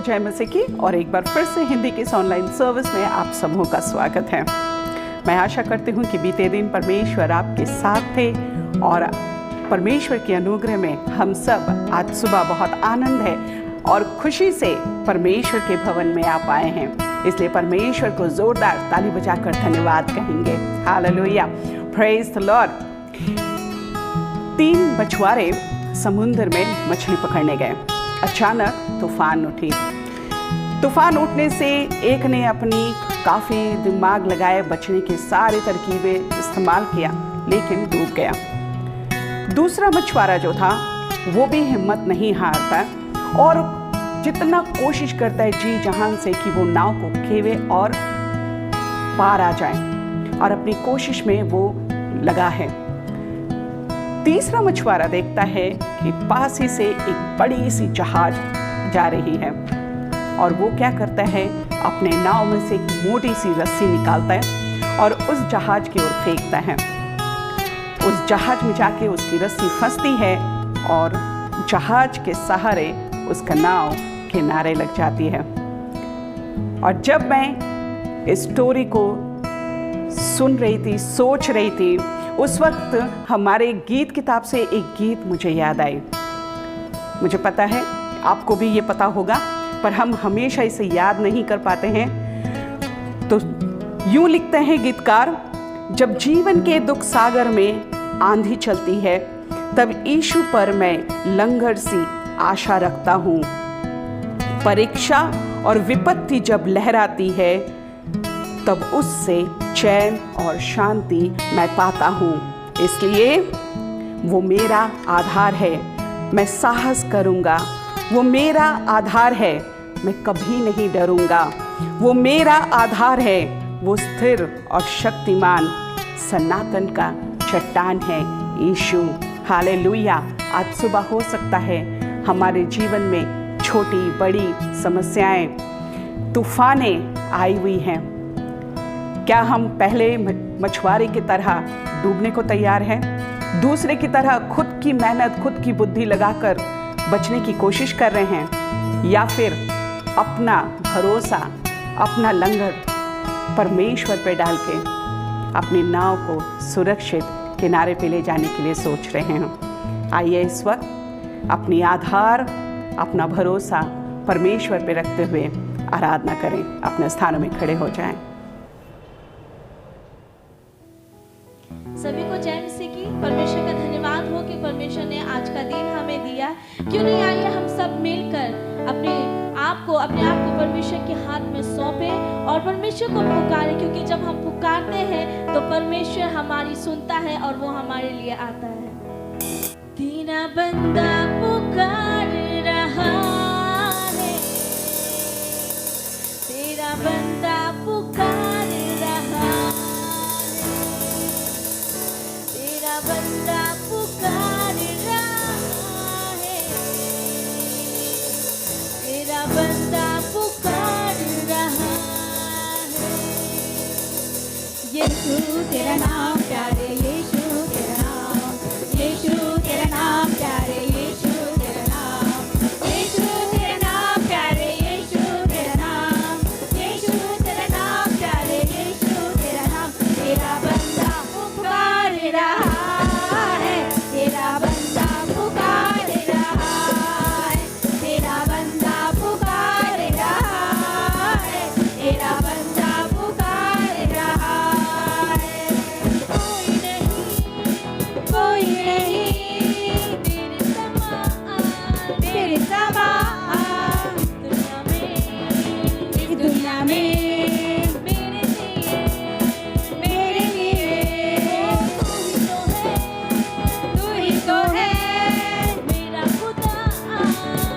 जय मसीह की और एक बार फिर से हिंदी के इस ऑनलाइन सर्विस में आप सबों का स्वागत है। मैं आशा करती हूँ कि बीते दिन परमेश्वर आपके साथ थे और परमेश्वर के अनुग्रह में हम सब आज सुबह बहुत आनंद है और खुशी से परमेश्वर के भवन में आप आए हैं। इसलिए परमेश्वर को जोरदार ताली बजाकर धन्यवाद कहेंगे। Hallelujah, praise the Lord. 3 मछुआरे समुद्र में मछली पकड़ने गए। अचानक तूफान उठी। तूफान उठने से एक ने अपनी काफ़ी दिमाग लगाए बचने की सारी तरकीबें इस्तेमाल किया, लेकिन डूब गया। दूसरा मछुआरा जो था वो भी हिम्मत नहीं हारता और जितना कोशिश करता है जी जहान से कि वो नाव को खेवे और पार आ जाए, और अपनी कोशिश में वो लगा है। तीसरा मछुआरा देखता है कि पास ही से एक बड़ी सी जहाज जा रही है और वो क्या करता है, अपने नाव में से एक मोटी सी रस्सी निकालता है और उस जहाज की ओर फेंकता है। उस जहाज में जाके उसकी रस्सी फंसती है और जहाज के सहारे उसका नाव किनारे लग जाती है। और जब मैं इस स्टोरी को सुन रही थी, सोच रही थी, उस वक्त हमारे गीत किताब से एक गीत मुझे याद आई। मुझे पता है आपको भी ये पता होगा, पर हम हमेशा इसे याद नहीं कर पाते हैं। तो यूं लिखते हैं गीतकार, जब जीवन के दुख सागर में आंधी चलती है, तब यीशु पर मैं लंगर सी आशा रखता हूँ। परीक्षा और विपत्ति जब लहराती है, तब उससे चैन और शांति मैं पाता हूँ। इसलिए वो मेरा आधार है, मैं साहस करूँगा। वो मेरा आधार है, मैं कभी नहीं डरूँगा। वो मेरा आधार है, वो स्थिर और शक्तिमान सनातन का चट्टान है यीशु। हालेलुया। आज सुबह हो सकता है हमारे जीवन में छोटी बड़ी समस्याएं, तूफानें आई हुई हैं। क्या हम पहले मछुआरे की तरह डूबने को तैयार हैं? दूसरे की तरह खुद की मेहनत, खुद की बुद्धि लगाकर बचने की कोशिश कर रहे हैं, या फिर अपना भरोसा, अपना लंगर परमेश्वर पे डाल के अपनी नाव को सुरक्षित किनारे पे ले जाने के लिए सोच रहे हैं? आइए इस वक्त अपनी आधार, अपना भरोसा परमेश्वर पे रखते हुए आराधना करें। अपने स्थानों में खड़े हो जाएं। सभी को जय मसीह की। परमेश्वर का धन्यवाद हो कि परमेश्वर ने आज का दिन हमें दिया। क्यों नहीं आइए हम सब मिलकर अपने आप को परमेश्वर के हाथ में सौंपे और परमेश्वर को पुकारे, क्योंकि जब हम पुकारते हैं तो परमेश्वर हमारी सुनता है और वो हमारे लिए आता है। तेरा बंदा पुकार रहा है, तेरा बंदा पुकार रहा है, तेरा बंदा पुकार रहा है, तेरा बंदा पुकार रहा है। यीशु तेरा नाम प्यारे, यीशु तेरा नाम, यीशु तेरा नाम प्यारे, यीशु तेरा नाम, यीशु तेरा नाम प्यारे, यीशु तेरा नाम, यीशु तेरा नाम प्यारे, यीशु तेरा नाम। तेरा बंदा पुकार रहा है, तेरा बंदा पुकार रहा है, तेरा बंदा पुकार रहा है, तेरा बंदा पुकार रहा है। कोई नहीं तेरे समान दुनिया में मेरे लिए तू ही तो है मेरा खुदा,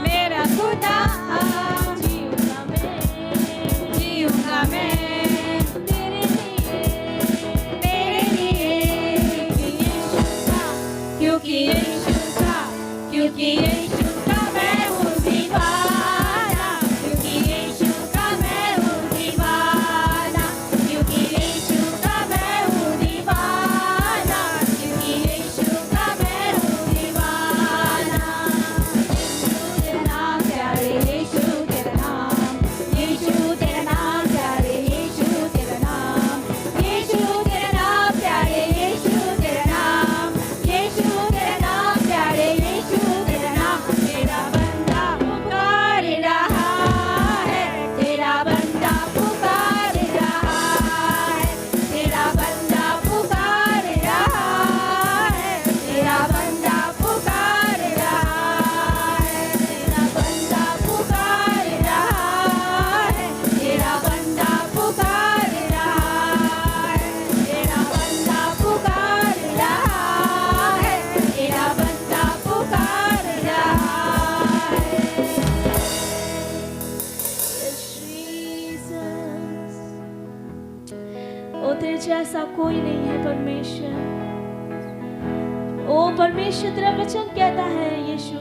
मेरा खुदा। जीऊंगा मैं तेरे लिए, क्योंकि यीशु का मैं हूँ दीवाना, क्योंकि यीशु का मैं हूँ दीवाना। तेरे जैसा कोई नहीं है परमेश्वर। ओ परमेश्वर, तेरा वचन कहता है यीशु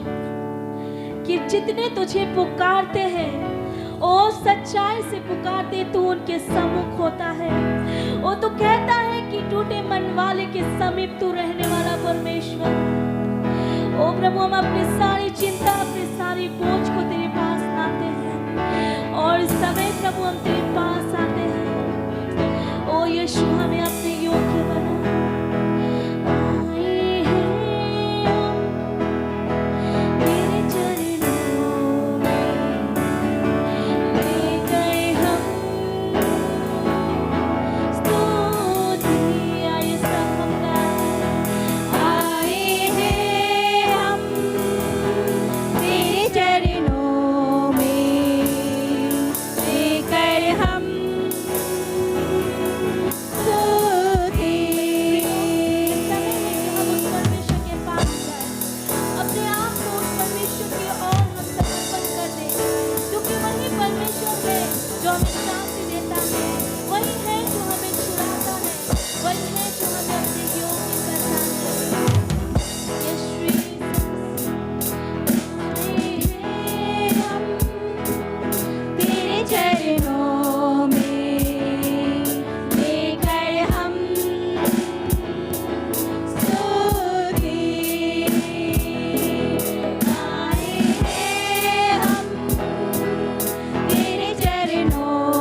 कि जितने तुझे पुकारते हैं, ओ सच्चाई से पुकारते, तू उनके सम्मुख होता है। ओ तो कहता है कि टूटे मन वाले के समीप तू रहने वाला परमेश्वर। ओ प्रभु, हम अपनी सारी चिंता, अपनी सारी बोझ को तेरे पास लाते हैं और इस समय प्रभु हम तेरे पास आते हैं। ओ यीशु, हमें अपने योग्य बना। आए हैं हम तेरे चरणों में, ले गए हम स्तुति। आइए सब हम गाएं। आए हैं हम तेरे चरणों में, लेकर हम स्तुति। समय है कि हम उस परमेश्वर के पास जाएं, अपने आप को उस परमेश्वर की ओर हम समर्पण कर दें, क्योंकि वही परमेश्वर है जो हमें शांति देता है, वही है जो हमें छुड़ाता है, वही है जो हमें अपने योग्य करता है। यीशु, आए हैं हम तेरे चरणों में, लेकर हम स्तुति। आए हैं हम तेरे चरणों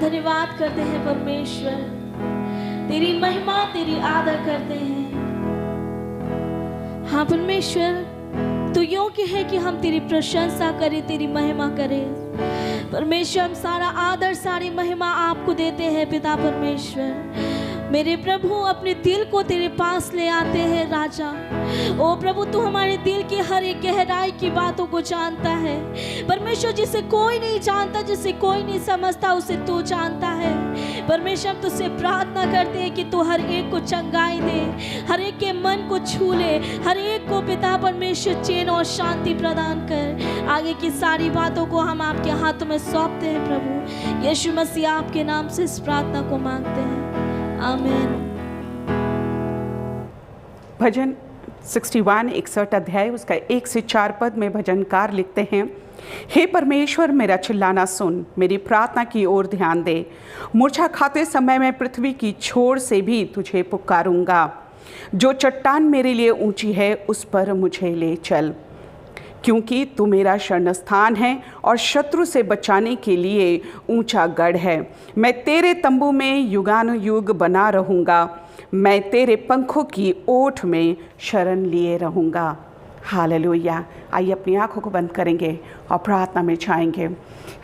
धन्यवाद करते हैं परमेश्वर, तेरी महिमा तेरी आदर करते हैं। हाँ परमेश्वर, तू योग्य है कि हम तेरी प्रशंसा करें, तेरी महिमा करें। परमेश्वर, हम सारा आदर सारी महिमा आपको देते हैं पिता परमेश्वर। मेरे प्रभु, अपने दिल को तेरे पास ले आते हैं राजा। ओ प्रभु, तू हमारे दिल की हर एक गहराई की बातों को जानता है परमेश्वर। जिसे कोई नहीं जानता, जिसे कोई नहीं समझता, उसे तू जानता है परमेश्वर। हम तुझसे प्रार्थना करते हैं कि तू हर एक को चंगाई दे, हर एक के मन को छू ले, हर एक को पिता परमेश्वर चैन और शांति प्रदान कर। आगे की सारी बातों को हम आपके हाथों में सौंपते हैं प्रभु। यीशु मसीह आपके नाम से इस प्रार्थना को मांगते हैं, आमीन। भजन 61 61 अध्याय उसका 1 से 4 पद में भजनकार लिखते हैं, हे परमेश्वर मेरा चिल्लाना सुन, मेरी प्रार्थना की ओर ध्यान दे। मूर्छा खाते समय मैं पृथ्वी की छोर से भी तुझे पुकारूंगा। जो चट्टान मेरे लिए ऊंची है उस पर मुझे ले चल, क्योंकि तू मेरा शरण स्थान है और शत्रु से बचाने के लिए ऊंचा गढ़ है। मैं तेरे तंबू में युगानुयुग बना रहूँगा, मैं तेरे पंखों की ओट में शरण लिए रहूँगा। हालेलुया। आइए अपनी आंखों को बंद करेंगे और प्रार्थना में जाएंगे।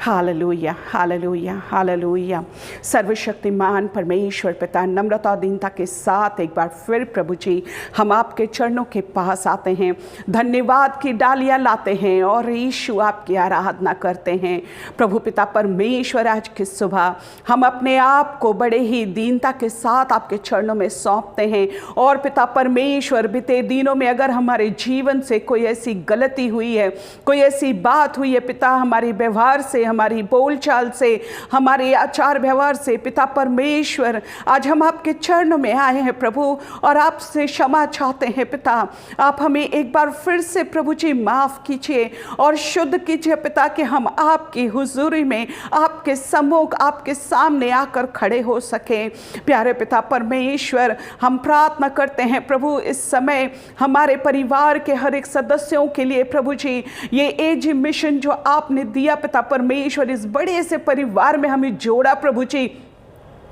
Hallelujah, hallelujah, hallelujah. सर्वशक्तिमान परमेश्वर पिता, नम्रता और दीनता के साथ एक बार फिर प्रभु जी हम आपके चरणों के पास आते हैं, धन्यवाद की डालियाँ लाते हैं और यीशु आपकी आराधना करते हैं। प्रभु पिता परमेश्वर, आज की सुबह हम अपने आप को बड़े ही दीनता के साथ आपके चरणों में सौंपते हैं। और पिता परमेश्वर, बीते दिनों में अगर हमारे जीवन से कोई ऐसी गलती हुई है, कोई ऐसी बात हुई है पिता, हमारे व्यवहार से, हमारी बोलचाल से, हमारे आचार व्यवहार से, पिता परमेश्वर आज हम आपके चरणों में आए हैं प्रभु और आपसे क्षमा चाहते हैं पिता। आप हमें एक बार फिर से प्रभु जी माफ़ कीजिए और शुद्ध कीजिए पिता, कि हम आपकी हुजूरी में, आपके सम्मुख, आपके सामने आकर खड़े हो सकें। प्यारे पिता परमेश्वर, हम प्रार्थना करते हैं प्रभु इस समय हमारे परिवार के हर एक सदस्यों के लिए प्रभु जी, ये एजी मिशन जो आपने दिया पिता परमेश्वर, इस बड़े से परिवार में हमें जोड़ा प्रभु जी,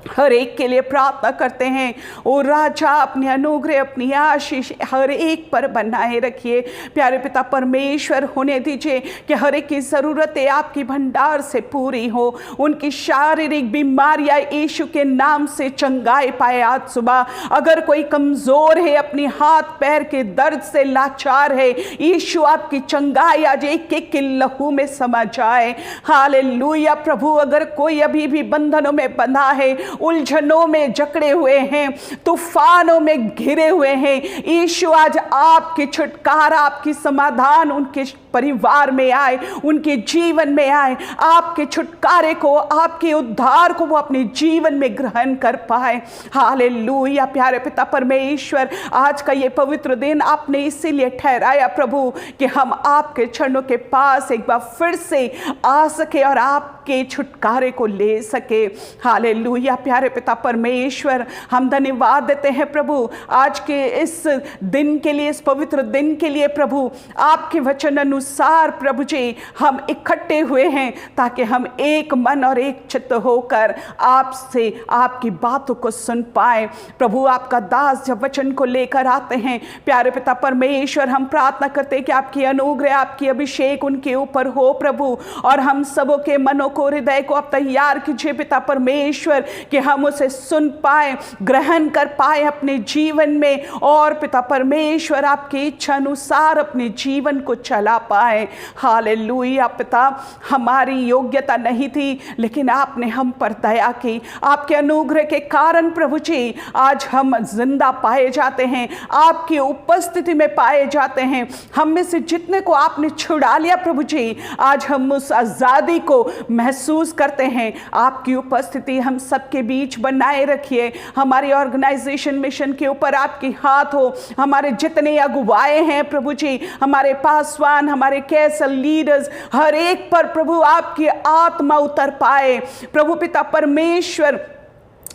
हर एक के लिए प्रार्थना करते हैं। ओ राजा, अपने अनुग्रह, अपनी आशीष हर एक पर बनाए रखिए। प्यारे पिता परमेश्वर, होने दीजिए कि हर एक की ज़रूरतें आपकी भंडार से पूरी हो। उनकी शारीरिक बीमारियां यीशु के नाम से चंगाई पाए। आज सुबह अगर कोई कमज़ोर है, अपनी हाथ पैर के दर्द से लाचार है, यीशु आपकी चंगाई आज एक एक के लहू में समा जाए। हालेलुया। प्रभु, अगर कोई अभी भी बंधनों में बंधा है, उलझनों में जकड़े हुए हैं, तूफानों में घिरे हुए हैं, यीशु आज आपकी छुटकारा, आपकी समाधान उनके परिवार में आए, उनके जीवन में आए। आपके छुटकारे को, आपके उद्धार को वो अपने जीवन में ग्रहण कर पाए। हालेलुया। प्यारे पिता परमेश्वर, आज का ये पवित्र दिन आपने इसीलिए ठहराया प्रभु कि हम आपके चरणों के पास एक बार फिर से आ सके और आपके छुटकारे को ले सके। हालेलुया। प्यारे पिता परमेश्वर, हम धन्यवाद देते हैं प्रभु आज के इस दिन के लिए, इस पवित्र दिन के लिए प्रभु। आपके वचन अनुसार प्रभु जी हम इकट्ठे हुए हैं ताकि हम एक मन और एक चित्त होकर आपसे आपकी बातों को सुन पाए। प्रभु, आपका दास जब वचन को लेकर आते हैं प्यारे पिता परमेश्वर, हम प्रार्थना करते हैं कि आपकी अनुग्रह, आपकी अभिषेक उनके ऊपर हो प्रभु, और हम सबों के मनों को, हृदय को आप तैयार कीजिए पिता परमेश्वर कि हम उसे सुन पाए, ग्रहण कर पाए अपने जीवन में, और पिता परमेश्वर आपकी इच्छा अनुसार अपने जीवन को चला पाए। हालेलुया। पिता, हमारी योग्यता नहीं थी लेकिन आपने हम पर दया की। आपके अनुग्रह के कारण प्रभु जी आज हम जिंदा पाए जाते हैं, आपकी उपस्थिति में पाए जाते हैं। हम में से जितने को आपने छुड़ा लिया प्रभु जी, आज हम उस आज़ादी को महसूस करते हैं। आपकी उपस्थिति हम सबके बीच बनाए रखिए। हमारी ऑर्गेनाइजेशन मिशन के ऊपर आपकी हाथ हो। हमारे जितने अगुवाए हैं प्रभु जी, हमारे पासवान, हमारे कैसल लीडर्स, हर एक पर प्रभु आपकी आत्मा उतर पाए। प्रभु पिता परमेश्वर,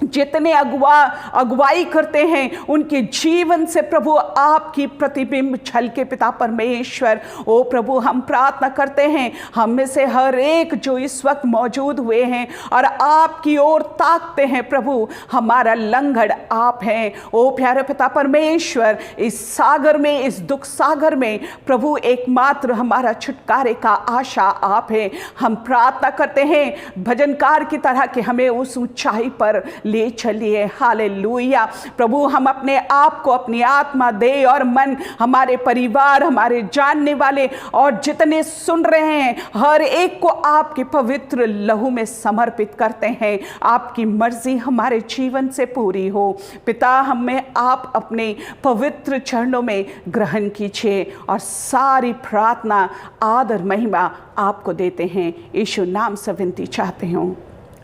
जितने अगुवाई करते हैं उनके जीवन से प्रभु आपकी प्रतिबिंब छलके पिता परमेश्वर। ओ प्रभु, हम प्रार्थना करते हैं हम में से हर एक जो इस वक्त मौजूद हुए हैं और आपकी ओर ताकते हैं प्रभु, हमारा लंगड़ आप हैं। ओ प्यारे पिता परमेश्वर, इस सागर में, इस दुख सागर में प्रभु एकमात्र हमारा छुटकारे का आशा आप है। हम प्रार्थना करते हैं भजनकार की तरह कि हमें उस ऊंचाई पर ले चलिए। हालेलुया प्रभु, हम अपने आप को, अपनी आत्मा, देह और मन, हमारे परिवार, हमारे जानने वाले और जितने सुन रहे हैं, हर एक को आपके पवित्र लहू में समर्पित करते हैं। आपकी मर्जी हमारे जीवन से पूरी हो पिता। हमें आप अपने पवित्र चरणों में ग्रहण कीजिए और सारी प्रार्थना, आदर, महिमा आपको देते हैं। यीशु नाम से विनती चाहते हूँ,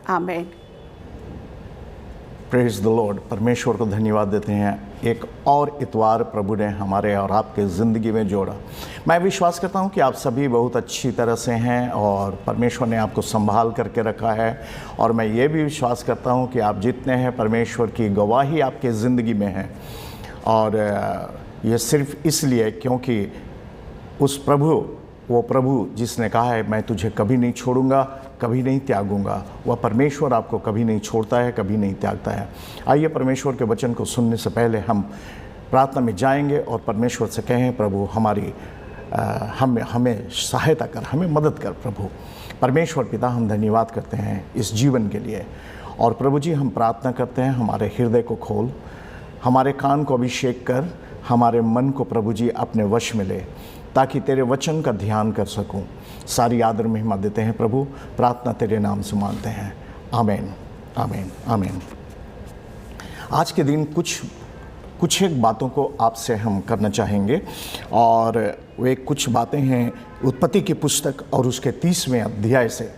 आमीन। Praise the Lord. परमेश्वर को धन्यवाद देते हैं, एक और इतवार प्रभु ने हमारे और आपके ज़िंदगी में जोड़ा। मैं विश्वास करता हूं कि आप सभी बहुत अच्छी तरह से हैं और परमेश्वर ने आपको संभाल करके रखा है। और मैं ये भी विश्वास करता हूं कि आप जितने हैं, परमेश्वर की गवाही आपके ज़िंदगी में है। और ये सिर्फ इसलिए क्योंकि उस प्रभु, वो प्रभु जिसने कहा है मैं तुझे कभी नहीं छोड़ूंगा, कभी नहीं त्यागूंगा, वह परमेश्वर आपको कभी नहीं छोड़ता है, कभी नहीं त्यागता है। आइए परमेश्वर के वचन को सुनने से पहले हम प्रार्थना में जाएंगे और परमेश्वर से कहें, प्रभु हमारी हमें सहायता कर, हमें मदद कर। प्रभु परमेश्वर पिता, हम धन्यवाद करते हैं इस जीवन के लिए। और प्रभु जी, हम प्रार्थना करते हैं हमारे हृदय को खोल, हमारे कान को अभिषेक कर, हमारे मन को प्रभु जी अपने वश में ले, ताकि तेरे वचन का ध्यान कर सकूं। सारी आदर महिमा देते हैं प्रभु, प्रार्थना तेरे नाम से मांगते हैं, आमीन, आमीन, आमीन। आज के दिन कुछ एक बातों को आपसे हम करना चाहेंगे और वे कुछ बातें हैं उत्पत्ति की पुस्तक और उसके 30वें अध्याय से।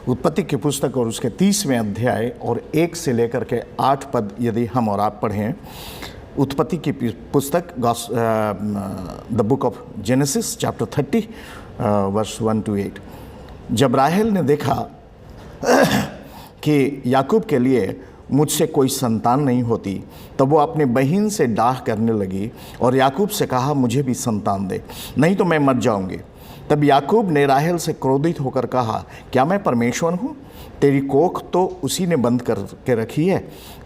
उत्पत्ति की पुस्तक और उसके 30वें अध्याय और 1 से लेकर के 8 पद यदि हम और आप पढ़ें। उत्पत्ति की पुस्तक, the book of Genesis chapter 30 verse 1 to 8। जब राहेल ने देखा कि याकूब के लिए मुझसे कोई संतान नहीं होती, तब वो अपनी बहन से डाह करने लगी और याकूब से कहा, मुझे भी संतान दे, नहीं तो मैं मर जाऊंगी। तब याकूब ने राहेल से क्रोधित होकर कहा, क्या मैं परमेश्वर हूँ? तेरी कोख तो उसी ने बंद करके रखी है।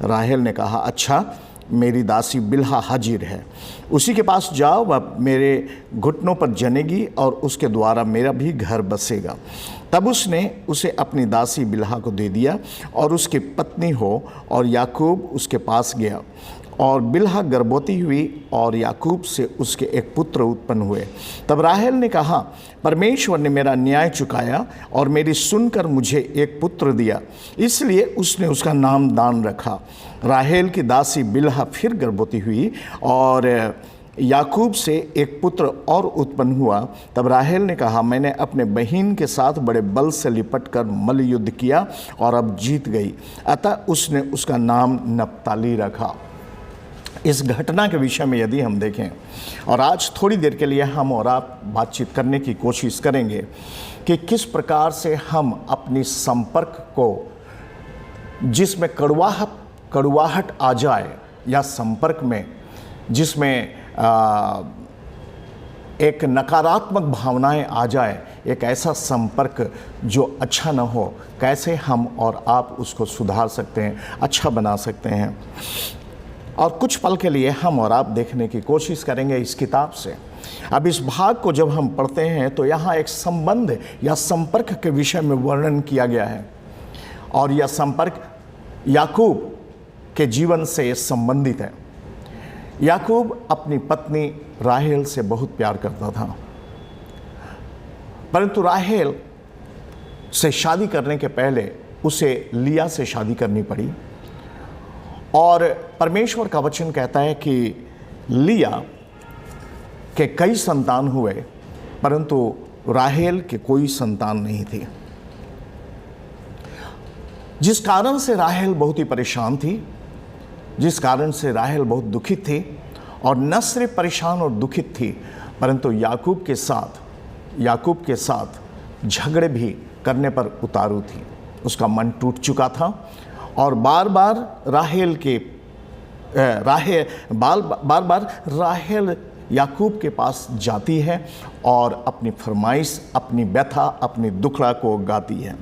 राहेल ने कहा, अच्छा, मेरी दासी बिल्हा हाजिर है, उसी के पास जाओ, वह मेरे घुटनों पर जनेगी और उसके द्वारा मेरा भी घर बसेगा। तब उसने उसे अपनी दासी बिल्हा को दे दिया और उसकी पत्नी हो, और याकूब उसके पास गया और बिल्हा गर्भवती हुई और याकूब से उसके एक पुत्र उत्पन्न हुए। तब राहेल ने कहा, परमेश्वर ने मेरा न्याय चुकाया और मेरी सुनकर मुझे एक पुत्र दिया, इसलिए उसने उसका नाम दान रखा। राहेल की दासी बिल्हा फिर गर्भवती हुई और याकूब से एक पुत्र और उत्पन्न हुआ। तब राहेल ने कहा, मैंने अपने बहन के साथ बड़े बल से लिपटकर मल्ल युद्ध किया और अब जीत गई, अतः उसने उसका नाम नप्ताली रखा। इस घटना के विषय में यदि हम देखें, और आज थोड़ी देर के लिए हम और आप बातचीत करने की कोशिश करेंगे कि किस प्रकार से हम अपनी संपर्क को, जिसमें कड़वाहट आ जाए, या संपर्क में जिसमें एक नकारात्मक भावनाएं आ जाए, एक ऐसा संपर्क जो अच्छा न हो, कैसे हम और आप उसको सुधार सकते हैं, अच्छा बना सकते हैं। और कुछ पल के लिए हम और आप देखने की कोशिश करेंगे इस किताब से। अब इस भाग को जब हम पढ़ते हैं तो यहाँ एक संबंध या संपर्क के विषय में वर्णन किया गया है, और यह संपर्क याकूब के जीवन से संबंधित है। याकूब अपनी पत्नी राहेल से बहुत प्यार करता था, परंतु राहेल से शादी करने के पहले उसे लिया से शादी करनी पड़ी। और परमेश्वर का वचन कहता है कि लिया के कई संतान हुए, परंतु राहेल के कोई संतान नहीं थी, जिस कारण से राहेल बहुत ही परेशान थी, जिस कारण से राहेल बहुत दुखित थी। और न सिर्फ परेशान और दुखित थी, परंतु याकूब के साथ झगड़े भी करने पर उतारू थी। उसका मन टूट चुका था और बार बार राहेल याकूब के पास जाती है और अपनी फरमाइश, अपनी व्यथा, अपनी दुखड़ा को गाती है।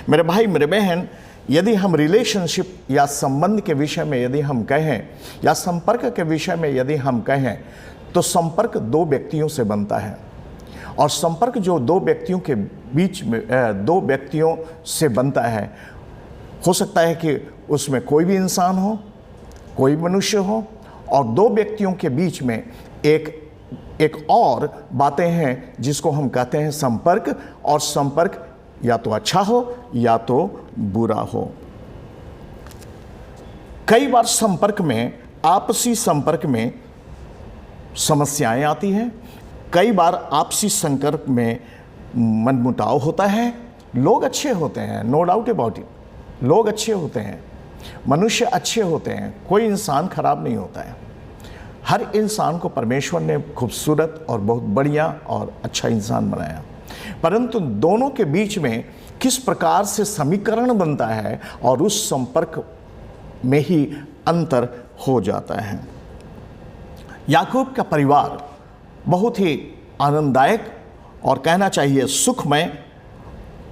मेरे भाई मेरे बहन, यदि हम रिलेशनशिप या संबंध के विषय में यदि हम कहें या संपर्क के विषय में यदि हम कहें तो संपर्क दो व्यक्तियों से बनता है। और संपर्क जो दो व्यक्तियों के बीच में दो व्यक्तियों से बनता है, हो सकता है कि उसमें कोई भी इंसान हो, कोई मनुष्य हो, और दो व्यक्तियों के बीच में एक और बातें हैं जिसको हम कहते हैं संपर्क। और संपर्क या तो अच्छा हो या तो बुरा हो। कई बार संपर्क में, आपसी संपर्क में समस्याएं आती हैं। कई बार आपसी संपर्क में मनमुटाव होता है। लोग अच्छे होते हैं, नो डाउट अबाउट इट, लोग अच्छे होते हैं, मनुष्य अच्छे होते हैं, कोई इंसान खराब नहीं होता है। हर इंसान को परमेश्वर ने खूबसूरत और बहुत बढ़िया और अच्छा इंसान बनाया, परंतु दोनों के बीच में किस प्रकार से समीकरण बनता है और उस संपर्क में ही अंतर हो जाता है। याकूब का परिवार बहुत ही आनंददायक और कहना चाहिए सुखमय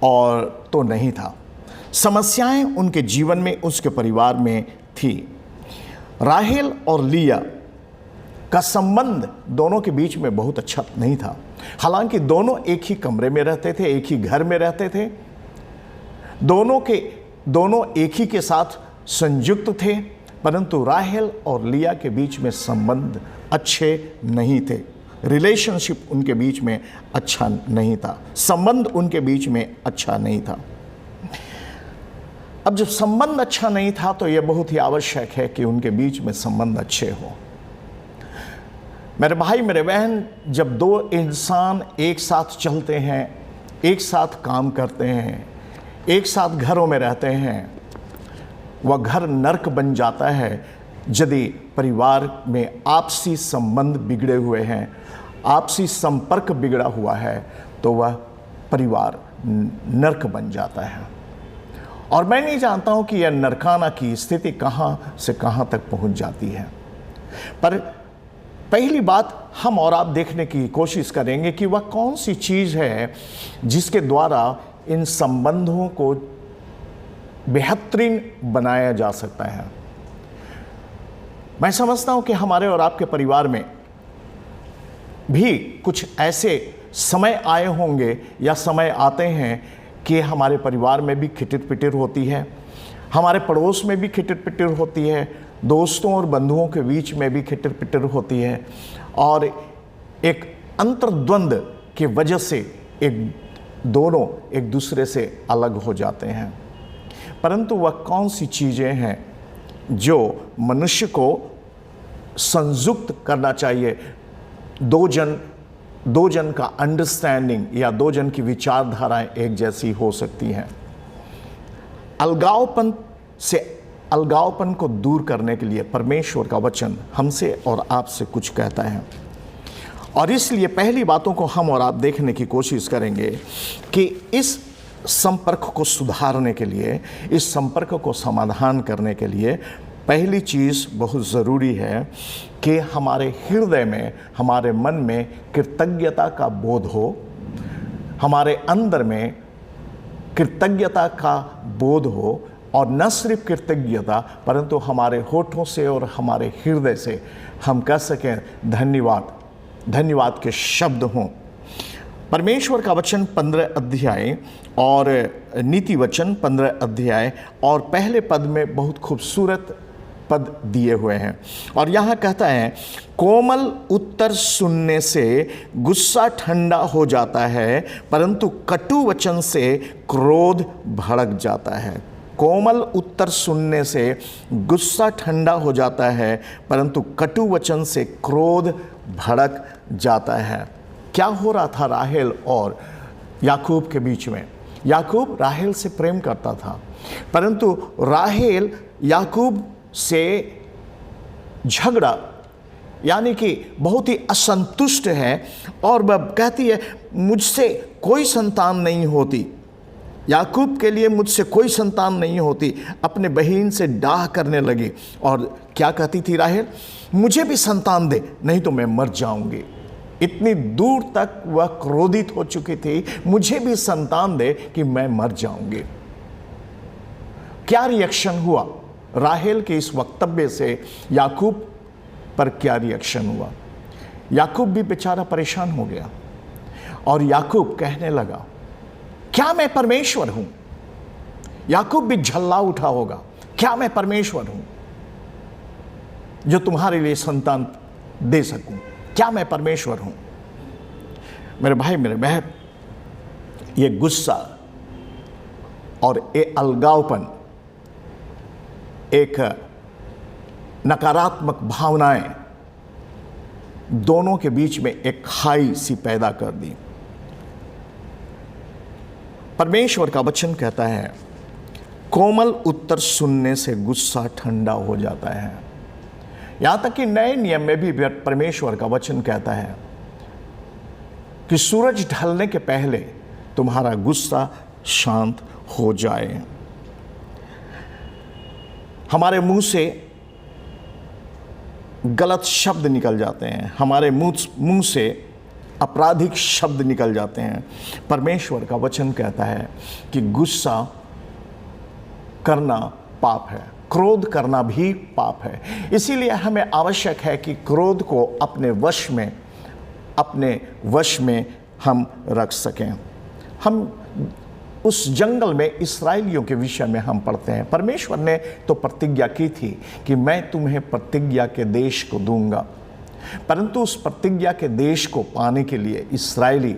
और तो नहीं था। समस्याएं उनके जीवन में, उसके परिवार में थी। राहेल और लिया का संबंध दोनों के बीच में बहुत अच्छा नहीं था। हालांकि दोनों एक ही कमरे में रहते थे, एक ही घर में रहते थे, दोनों एक ही के साथ संयुक्त थे, परंतु राहेल और लिया के बीच में संबंध अच्छे नहीं थे। रिलेशनशिप उनके बीच में अच्छा नहीं था, संबंध उनके बीच में अच्छा नहीं था। अब जब संबंध अच्छा नहीं था तो यह बहुत ही आवश्यक है कि उनके बीच में संबंध अच्छे हो। मेरे भाई मेरे बहन, जब दो इंसान एक साथ चलते हैं, एक साथ काम करते हैं, एक साथ घरों में रहते हैं, वह घर नर्क बन जाता है। यदि परिवार में आपसी संबंध बिगड़े हुए हैं, आपसी संपर्क बिगड़ा हुआ है, तो वह परिवार नर्क बन जाता है। और मैं नहीं जानता हूं कि यह नरकाना की स्थिति कहां से कहां तक पहुंच जाती है। पर पहली बात हम और आप देखने की कोशिश करेंगे कि वह कौन सी चीज़ है जिसके द्वारा इन संबंधों को बेहतरीन बनाया जा सकता है। मैं समझता हूं कि हमारे और आपके परिवार में भी कुछ ऐसे समय आए होंगे या समय आते हैं कि हमारे परिवार में भी खिटिर पिटिर होती है, हमारे पड़ोस में भी खिटिर पिटिर होती है, दोस्तों और बंधुओं के बीच में भी खिटिर पिटिर होती है, और एक अंतर्द्वंद की वजह से दोनों एक दूसरे से अलग हो जाते हैं। परंतु वह कौन सी चीज़ें हैं जो मनुष्य को संयुक्त करना चाहिए? दो जन का अंडरस्टैंडिंग या दो जन की विचारधाराएं एक जैसी हो सकती हैं। अलगावपन को दूर करने के लिए परमेश्वर का वचन हमसे और आपसे कुछ कहता है, और इसलिए पहली बातों को हम और आप देखने की कोशिश करेंगे कि इस संपर्क को सुधारने के लिए, इस संपर्क को समाधान करने के लिए पहली चीज़ बहुत ज़रूरी है कि हमारे हृदय में, हमारे मन में कृतज्ञता का बोध हो, हमारे अंदर में कृतज्ञता का बोध हो, और न सिर्फ कृतज्ञता परंतु हमारे होठों से और हमारे हृदय से हम कह सकें धन्यवाद, धन्यवाद के शब्द हों। परमेश्वर का वचन 15 अध्याय और नीति वचन 15 अध्याय और पहले पद में बहुत खूबसूरत पद दिए हुए हैं, और यहाँ कहता है, कोमल उत्तर सुनने से गुस्सा ठंडा हो जाता है, परंतु कटु वचन से क्रोध भड़क जाता है। कोमल उत्तर सुनने से गुस्सा ठंडा हो जाता है, परंतु कटु वचन से क्रोध भड़क जाता है। क्या हो रहा था राहेल और याकूब के बीच में? याकूब राहेल से प्रेम करता था, परंतु राहेल याकूब से झगड़ा, यानी कि बहुत ही असंतुष्ट है, और वह कहती है मुझसे कोई संतान नहीं होती। याकूब के लिए मुझसे कोई संतान नहीं होती, अपने बहन से डाह करने लगी। और क्या कहती थी राहेल? मुझे भी संतान दे, नहीं तो मैं मर जाऊंगी। इतनी दूर तक वह क्रोधित हो चुकी थी, मुझे भी संतान दे कि मैं मर जाऊंगी। क्या रिएक्शन हुआ राहेल के इस वक्तव्य से? याकूब पर क्या रिएक्शन हुआ? याकूब भी बेचारा परेशान हो गया और याकूब कहने लगा, क्या मैं परमेश्वर हूं? याकूब भी झल्ला उठा होगा, क्या मैं परमेश्वर हूं जो तुम्हारे लिए संतान दे सकूं? क्या मैं परमेश्वर हूं? मेरे भाई मेरे बहन, ये गुस्सा और ये अलगावपन, एक नकारात्मक भावनाएं दोनों के बीच में एक खाई सी पैदा कर दी। परमेश्वर का वचन कहता है, कोमल उत्तर सुनने से गुस्सा ठंडा हो जाता है। यहां तक कि नए नियम में भी परमेश्वर का वचन कहता है कि सूरज ढलने के पहले तुम्हारा गुस्सा शांत हो जाए। हमारे मुंह से गलत शब्द निकल जाते हैं, हमारे मुंह से आपराधिक शब्द निकल जाते हैं। परमेश्वर का वचन कहता है कि गुस्सा करना पाप है, क्रोध करना भी पाप है। इसीलिए हमें आवश्यक है कि क्रोध को अपने वश में हम रख सकें। हम उस जंगल में इस्राएलियों के विषय में हम पढ़ते हैं, परमेश्वर ने तो प्रतिज्ञा की थी कि मैं तुम्हें प्रतिज्ञा के देश को दूंगा, परंतु उस प्रतिज्ञा के देश को पाने के लिए इस्राएली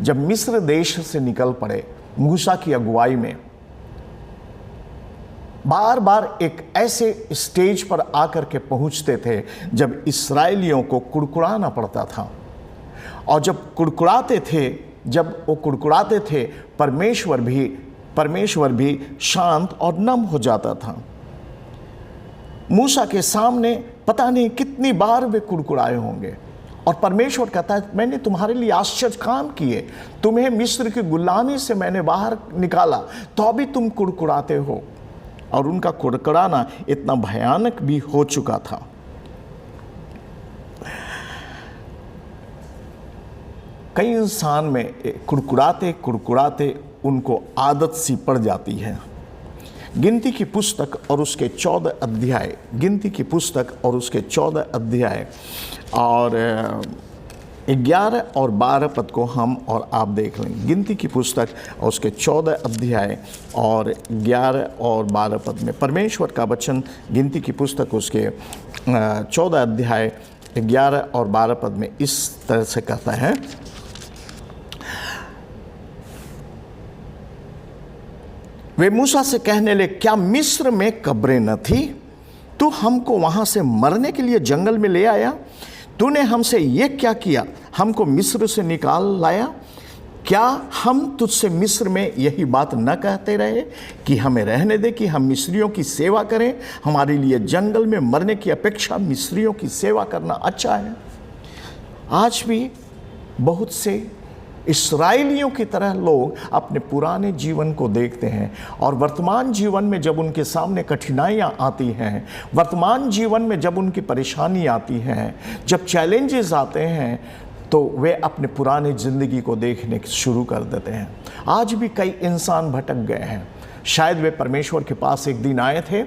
जब मिस्र देश से निकल पड़े, मूसा की अगुवाई में बार बार एक ऐसे स्टेज पर आकर के पहुंचते थे जब इस्राएलियों को कुड़कुड़ाना पड़ता था। और जब वो कुड़कुड़ाते थे, परमेश्वर भी शांत और नम हो जाता था। मूसा के सामने पता नहीं कितनी बार वे कुड़कुड़ाए होंगे और परमेश्वर कहता है, मैंने तुम्हारे लिए आश्चर्य काम किए, तुम्हें मिस्र की गुलामी से मैंने बाहर निकाला, तो अभी तुम कुड़कुड़ाते हो। और उनका कुड़कुड़ाना इतना भयानक भी हो चुका था। कई इंसान में कुड़कुड़ाते कुड़कुड़ाते उनको आदत सी पड़ जाती है। गिनती की पुस्तक और उसके 14 अध्याय, गिनती की पुस्तक और उसके 14 अध्याय और 11 और 12 पद को हम और आप देख लें। गिनती की पुस्तक और उसके 14 अध्याय और 11 और 12 पद में परमेश्वर का वचन, गिनती की पुस्तक उसके 14 अध्याय 11 और 12 पद में इस तरह से कहता है, वे मूसा से कहने लगे, क्या मिस्र में कब्रें न थी? तू हमको वहां से मरने के लिए जंगल में ले आया? तूने हमसे ये क्या किया? हमको मिस्र से निकाल लाया? क्या हम तुझसे मिस्र में यही बात न कहते रहे कि हमें रहने दे, कि हम मिस्रियों की सेवा करें? हमारे लिए जंगल में मरने की अपेक्षा मिस्रियों की सेवा करना अच्छा है। आज भी बहुत से इस्राएलियों की तरह लोग अपने पुराने जीवन को देखते हैं और वर्तमान जीवन में जब उनके सामने कठिनाइयाँ आती हैं, वर्तमान जीवन में जब उनकी परेशानी आती हैं, जब चैलेंजेस आते हैं, तो वे अपने पुराने ज़िंदगी को देखने शुरू कर देते हैं। आज भी कई इंसान भटक गए हैं। शायद वे परमेश्वर के पास एक दिन आए थे,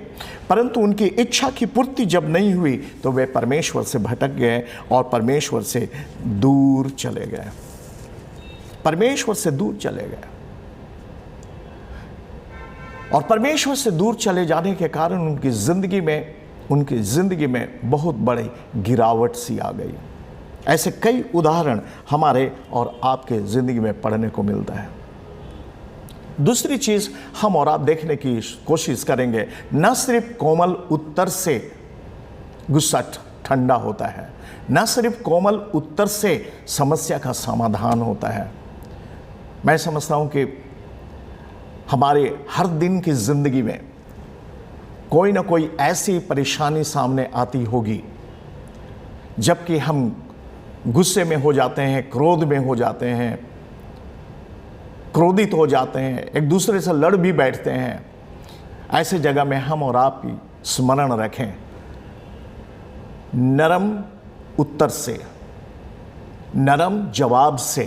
परंतु उनकी इच्छा की पूर्ति जब नहीं हुई तो वे परमेश्वर से भटक गए और परमेश्वर से दूर चले गए, परमेश्वर से दूर चले गए। और परमेश्वर से दूर चले जाने के कारण उनकी जिंदगी में बहुत बड़ी गिरावट सी आ गई। ऐसे कई उदाहरण हमारे और आपके जिंदगी में पढ़ने को मिलता है। दूसरी चीज हम और आप देखने की कोशिश करेंगे, न सिर्फ कोमल उत्तर से गुस्सा ठंडा होता है, न सिर्फ कोमल उत्तर से समस्या का समाधान होता है। मैं समझता हूं कि हमारे हर दिन की जिंदगी में कोई ना कोई ऐसी परेशानी सामने आती होगी जबकि हम गुस्से में हो जाते हैं, क्रोध में हो जाते हैं, क्रोधित हो जाते हैं, एक दूसरे से लड़ भी बैठते हैं, ऐसे जगह में हम और आप ही स्मरण रखें, नरम उत्तर से, नरम जवाब से,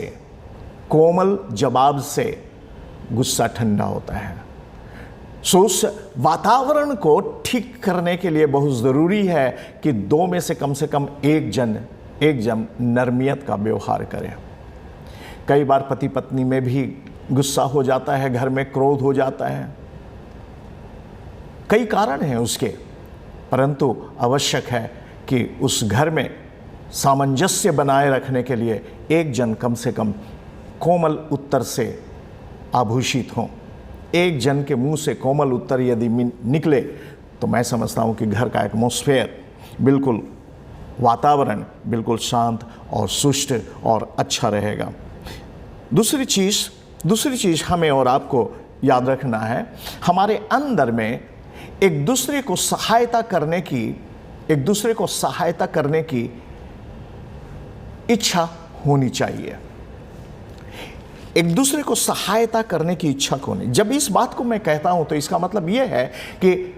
कोमल जवाब से गुस्सा ठंडा होता है। सो उस वातावरण को ठीक करने के लिए बहुत ज़रूरी है कि दो में से कम एक जन नरमियत का व्यवहार करे। कई बार पति पत्नी में भी गुस्सा हो जाता है, घर में क्रोध हो जाता है, कई कारण हैं उसके, परंतु आवश्यक है कि उस घर में सामंजस्य बनाए रखने के लिए एक जन कम से कम कोमल उत्तर से आभूषित हों। एक जन के मुंह से कोमल उत्तर यदि निकले तो मैं समझता हूं कि घर का एटमॉस्फेयर बिल्कुल, वातावरण बिल्कुल शांत और सुष्ट और अच्छा रहेगा। दूसरी चीज़ हमें और आपको याद रखना है, हमारे अंदर में एक दूसरे को सहायता करने की इच्छा होनी चाहिए। एक दूसरे को सहायता करने की इच्छा होनी। जब इस बात को मैं कहता हूं तो इसका मतलब यह है कि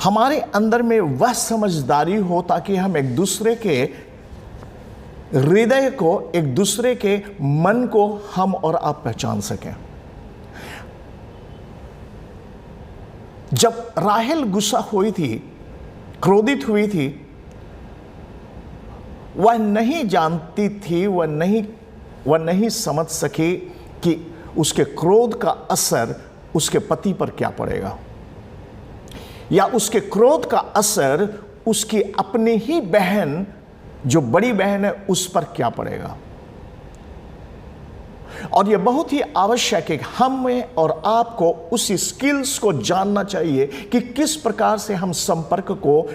हमारे अंदर में वह समझदारी हो ताकि हम एक दूसरे के हृदय को, एक दूसरे के मन को हम और आप पहचान सकें। जब राहेल गुस्सा हुई थी, क्रोधित हुई थी, वह नहीं जानती थी, वह नहीं समझ सकी कि उसके क्रोध का असर उसके पति पर क्या पड़ेगा, या उसके क्रोध का असर उसकी अपनी ही बहन, जो बड़ी बहन है, उस पर क्या पड़ेगा। और यह बहुत ही आवश्यक है कि हमें और आपको उस स्किल्स को जानना चाहिए कि किस प्रकार से हम संपर्क को,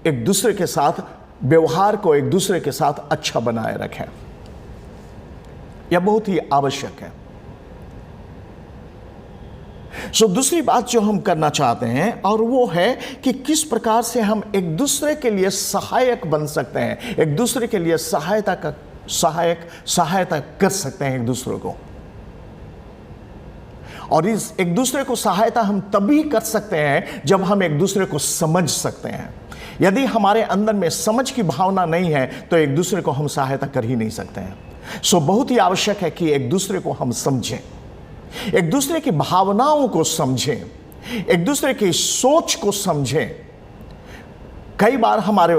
एक दूसरे के साथ व्यवहार को एक दूसरे के साथ अच्छा बनाए रखें। यह बहुत ही आवश्यक है। दूसरी बात जो हम करना चाहते हैं और वो है कि किस प्रकार से हम एक दूसरे के लिए सहायक बन सकते हैं, एक दूसरे के लिए सहायता कर सकते हैं एक दूसरे को। और इस एक दूसरे को सहायता हम तभी कर सकते हैं जब हम एक दूसरे को समझ सकते हैं। यदि हमारे अंदर में समझ की भावना नहीं है तो एक दूसरे को हम सहायता कर ही नहीं सकते हैं। बहुत ही आवश्यक है कि एक दूसरे को हम समझें, एक दूसरे की भावनाओं को समझें, एक दूसरे की सोच को समझें। कई बार हमारे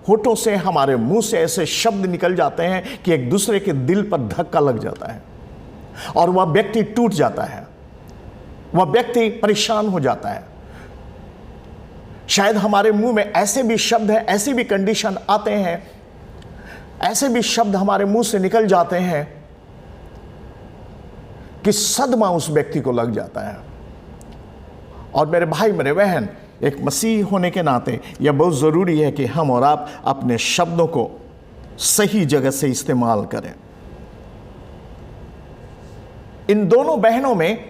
होठों से, हमारे मुंह से ऐसे शब्द निकल जाते हैं कि एक दूसरे के दिल पर धक्का लग जाता है और वह व्यक्ति टूट जाता है, वह व्यक्ति परेशान हो जाता है। शायद हमारे मुंह में ऐसे भी शब्द हैं, ऐसी भी कंडीशन आते हैं, ऐसे भी शब्द हमारे मुंह से निकल जाते हैं कि सदमा उस व्यक्ति को लग जाता है। और मेरे भाई, मेरे बहन, एक मसीह होने के नाते यह बहुत ज़रूरी है कि हम और आप अपने शब्दों को सही जगह से इस्तेमाल करें। इन दोनों बहनों में,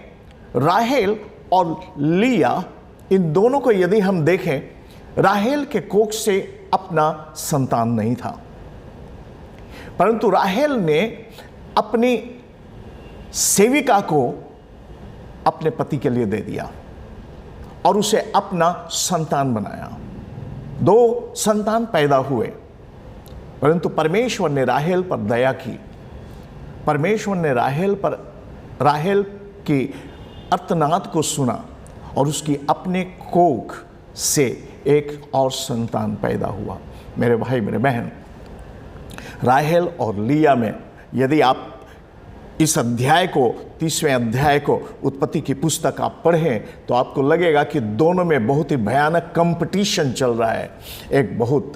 राहेल और लिया, इन दोनों को यदि हम देखें, राहेल के कोख से अपना संतान नहीं था, परंतु राहेल ने अपनी सेविका को अपने पति के लिए दे दिया और उसे अपना संतान बनाया। 2 संतान पैदा हुए, परंतु परमेश्वर ने राहेल पर दया की। परमेश्वर ने राहेल की अर्तनाद को सुना और उसकी अपने कोख से एक और संतान पैदा हुआ। मेरे भाई, मेरे बहन, राहेल और लिया में यदि आप इस अध्याय को, 30वें अध्याय को, उत्पत्ति की पुस्तक आप पढ़ें तो आपको लगेगा कि दोनों में बहुत ही भयानक कंपटीशन चल रहा है। एक बहुत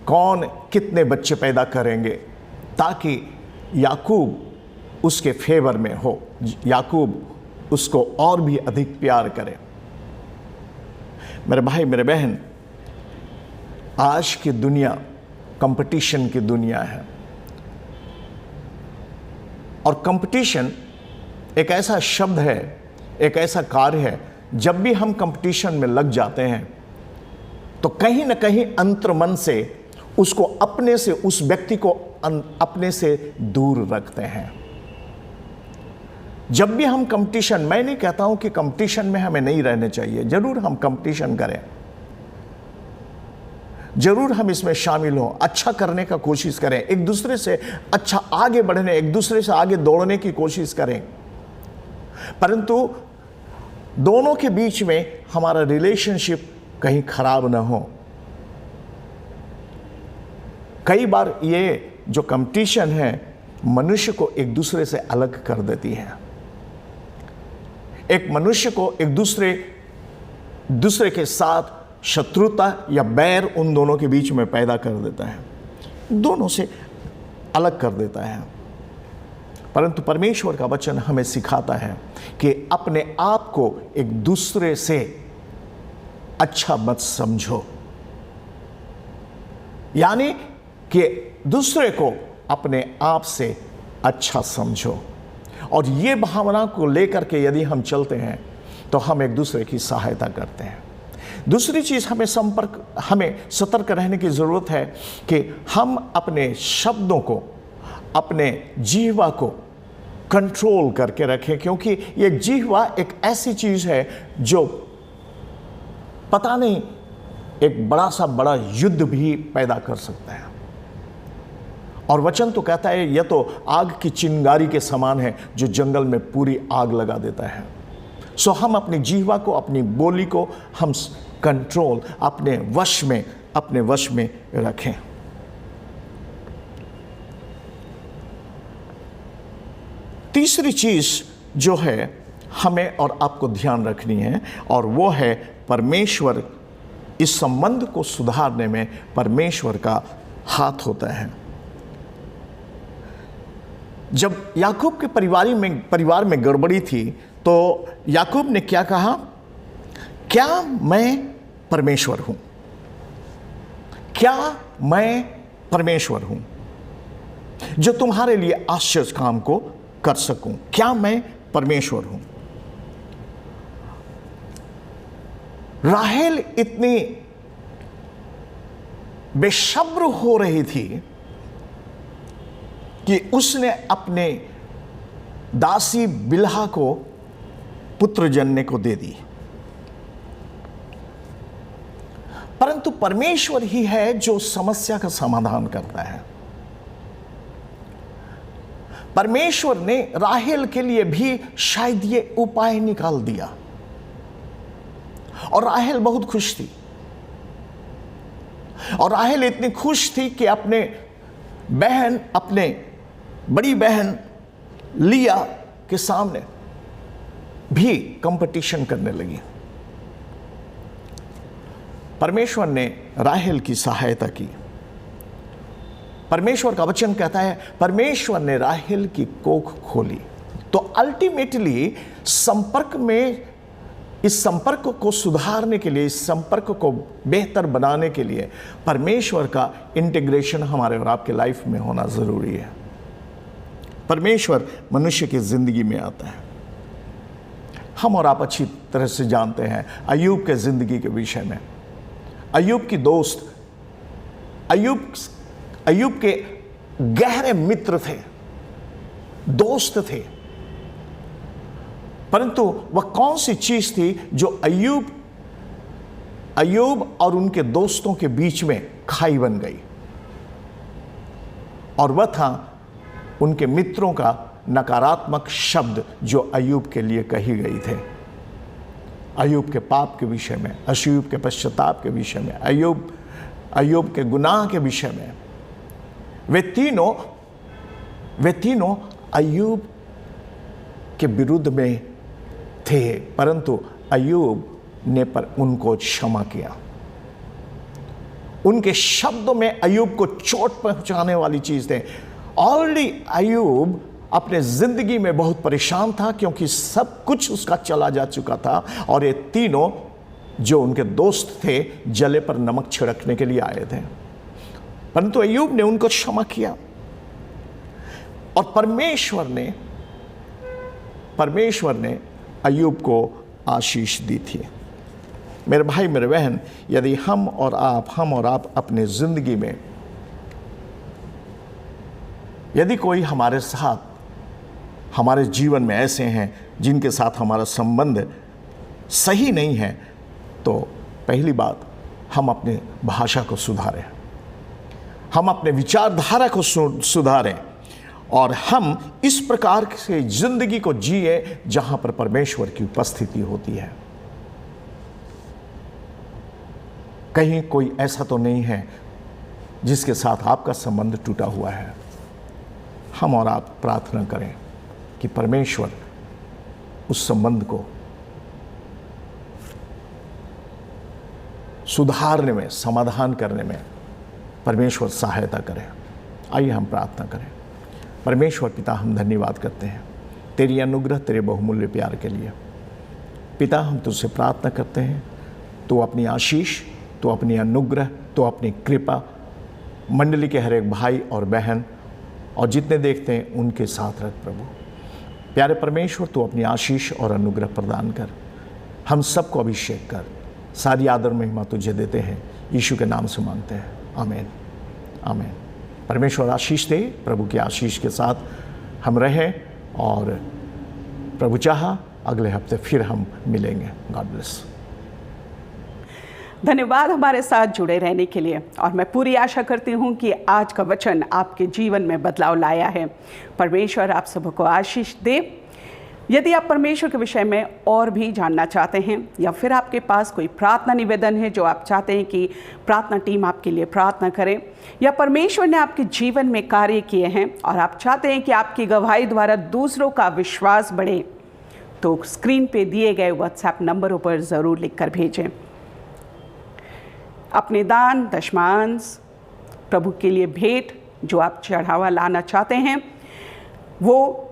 कौन कितने बच्चे पैदा करेंगे ताकि याकूब उसके फेवर में हो, याकूब उसको और भी अधिक प्यार करे। मेरे भाई, मेरे बहन, आज की दुनिया कंपटीशन की दुनिया है और कंपटीशन एक ऐसा शब्द है, एक ऐसा कार्य है, जब भी हम कंपटीशन में लग जाते हैं तो कहीं ना कहीं अंतर्मन से उसको अपने से, उस व्यक्ति को अपने से दूर रखते हैं। जब भी हम कंपटीशन, मैं नहीं कहता हूं कि कंपटीशन में हमें नहीं रहने चाहिए, जरूर हम कंपटीशन करें, जरूर हम इसमें शामिल हों, अच्छा करने का कोशिश करें, एक दूसरे से अच्छा आगे बढ़ने, एक दूसरे से आगे दौड़ने की कोशिश करें, परंतु दोनों के बीच में हमारा रिलेशनशिप कहीं खराब ना हो। कई बार ये जो कंपटीशन है मनुष्य को एक दूसरे से अलग कर देती है, एक मनुष्य को एक दूसरे के साथ शत्रुता या बैर उन दोनों के बीच में पैदा कर देता है, दोनों से अलग कर देता है। परंतु परमेश्वर का वचन हमें सिखाता है कि अपने आप को एक दूसरे से अच्छा मत समझो, यानी कि दूसरे को अपने आप से अच्छा समझो। और ये भावना को लेकर के यदि हम चलते हैं तो हम एक दूसरे की सहायता करते हैं। दूसरी चीज़ हमें सतर्क रहने की ज़रूरत है कि हम अपने शब्दों को, अपने जीवा को कंट्रोल करके रखें, क्योंकि ये जीवा एक ऐसी चीज़ है जो पता नहीं एक बड़ा युद्ध भी पैदा कर सकता है। और वचन तो कहता है यह तो आग की चिंगारी के समान है जो जंगल में पूरी आग लगा देता है। सो हम अपनी जीवा को, अपनी बोली को हम कंट्रोल, अपने वश में रखें। तीसरी चीज जो है हमें और आपको ध्यान रखनी है, और वो है परमेश्वर, इस संबंध को सुधारने में परमेश्वर का हाथ होता है। जब याकूब के परिवार में गड़बड़ी थी तो याकूब ने क्या कहा? क्या मैं परमेश्वर हूं? क्या मैं परमेश्वर हूं जो तुम्हारे लिए आश्चर्य काम को कर सकूं? क्या मैं परमेश्वर हूं? राहेल इतनी बेसब्र हो रही थी कि उसने अपने दासी बिल्हा को पुत्र जनने को दे दी, परंतु परमेश्वर ही है जो समस्या का समाधान करता है। परमेश्वर ने राहेल के लिए भी शायद ये उपाय निकाल दिया, और राहेल बहुत खुश थी। और राहेल इतनी खुश थी कि अपने बड़ी बहन लिया के सामने भी कंपटीशन करने लगी। परमेश्वर ने राहेल की सहायता की। परमेश्वर का वचन कहता है परमेश्वर ने राहेल की कोख खोली। तो अल्टीमेटली इस संपर्क को सुधारने के लिए, इस संपर्क को बेहतर बनाने के लिए परमेश्वर का इंटीग्रेशन हमारे और आपके लाइफ में होना जरूरी है। परमेश्वर मनुष्य की जिंदगी में आता है। हम और आप अच्छी तरह से जानते हैं अय्यूब के जिंदगी के विषय में। अय्यूब की दोस्त, अय्यूब के गहरे मित्र थे, दोस्त थे, परंतु वह कौन सी चीज थी जो अय्यूब और उनके दोस्तों के बीच में खाई बन गई? और वह था उनके मित्रों का नकारात्मक शब्द जो अय्यूब के लिए कही गई थे। अय्यूब के पाप के विषय में, अय्यूब के पश्चाताप के विषय में, अय्यूब के गुनाह के विषय में। वे तीनों अय्यूब के विरुद्ध में थे, परंतु अय्यूब ने उनको क्षमा किया। उनके शब्दों में अय्यूब को चोट पहुंचाने वाली चीज थे। ऑलरेडी अय्यूब अपने जिंदगी में बहुत परेशान था क्योंकि सब कुछ उसका चला जा चुका था, और ये तीनों जो उनके दोस्त थे जले पर नमक छिड़कने के लिए आए थे, परंतु अय्यूब ने उनको क्षमा किया। और परमेश्वर ने अय्यूब को आशीष दी थी। मेरे भाई मेरे बहन, यदि हम और आप अपने जिंदगी में यदि कोई हमारे साथ, हमारे जीवन में ऐसे हैं जिनके साथ हमारा संबंध सही नहीं है, तो पहली बात, हम अपने भाषा को सुधारें, हम अपने विचारधारा को सुधारें और हम इस प्रकार से जिंदगी को जिए जहां पर परमेश्वर की उपस्थिति होती है। कहीं कोई ऐसा तो नहीं है जिसके साथ आपका संबंध टूटा हुआ है। हम और आप प्रार्थना करें कि परमेश्वर उस संबंध को सुधारने में, समाधान करने में परमेश्वर सहायता करें। आइए हम प्रार्थना करें। परमेश्वर पिता, हम धन्यवाद करते हैं तेरी अनुग्रह, तेरे बहुमूल्य प्यार के लिए। पिता, हम तुझसे प्रार्थना करते हैं, तो अपनी आशीष, तो अपनी अनुग्रह, तो अपनी कृपा मंडली के हर एक भाई और बहन और जितने देखते हैं उनके साथ रख प्रभु। प्यारे परमेश्वर, तू अपनी आशीष और अनुग्रह प्रदान कर, हम सबको अभिषेक कर। सारी आदर महिमा तुझे देते हैं, यीशु के नाम से मांगते हैं, आमीन आमीन। परमेश्वर आशीष दे। प्रभु की आशीष के साथ हम रहें और प्रभु चाहा अगले हफ्ते फिर हम मिलेंगे। God bless. धन्यवाद हमारे साथ जुड़े रहने के लिए, और मैं पूरी आशा करती हूँ कि आज का वचन आपके जीवन में बदलाव लाया है। परमेश्वर आप सबको आशीष दे। यदि आप परमेश्वर के विषय में और भी जानना चाहते हैं, या फिर आपके पास कोई प्रार्थना निवेदन है जो आप चाहते हैं कि प्रार्थना टीम आपके लिए प्रार्थना करे, या परमेश्वर ने आपके जीवन में कार्य किए हैं और आप चाहते हैं कि आपकी गवाही द्वारा दूसरों का विश्वास बढ़े, तो स्क्रीन पे दिए गए व्हाट्सएप नंबरों पर ज़रूर लिखकर भेजें। अपने दान, दशमांश, प्रभु के लिए भेंट जो आप चढ़ावा लाना चाहते हैं, वो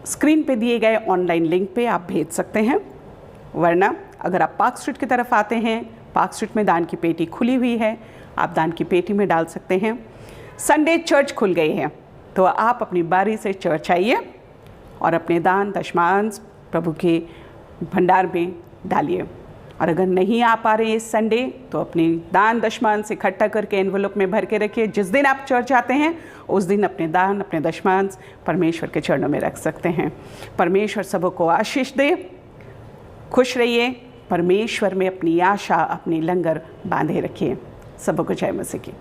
स्क्रीन पे दिए गए ऑनलाइन लिंक पे आप भेज सकते हैं। वरना अगर आप पार्क स्ट्रीट की तरफ आते हैं, पार्क स्ट्रीट में दान की पेटी खुली हुई है, आप दान की पेटी में डाल सकते हैं। संडे चर्च खुल गई है, तो आप अपनी बारी से चर्च आइए और अपने दान दशमांश प्रभु के भंडार में डालिए। और अगर नहीं आ पा रहे इस संडे, तो अपनी दान दशमांश इकट्ठा करके एनवलप में भर के रखिए। जिस दिन आप चर्च आते हैं उस दिन अपने दान, अपने दशमांश परमेश्वर के चरणों में रख सकते हैं। परमेश्वर सबको आशीष दे। खुश रहिए। परमेश्वर में अपनी आशा, अपनी लंगर बांधे रखिए। सबको जय मसीह की।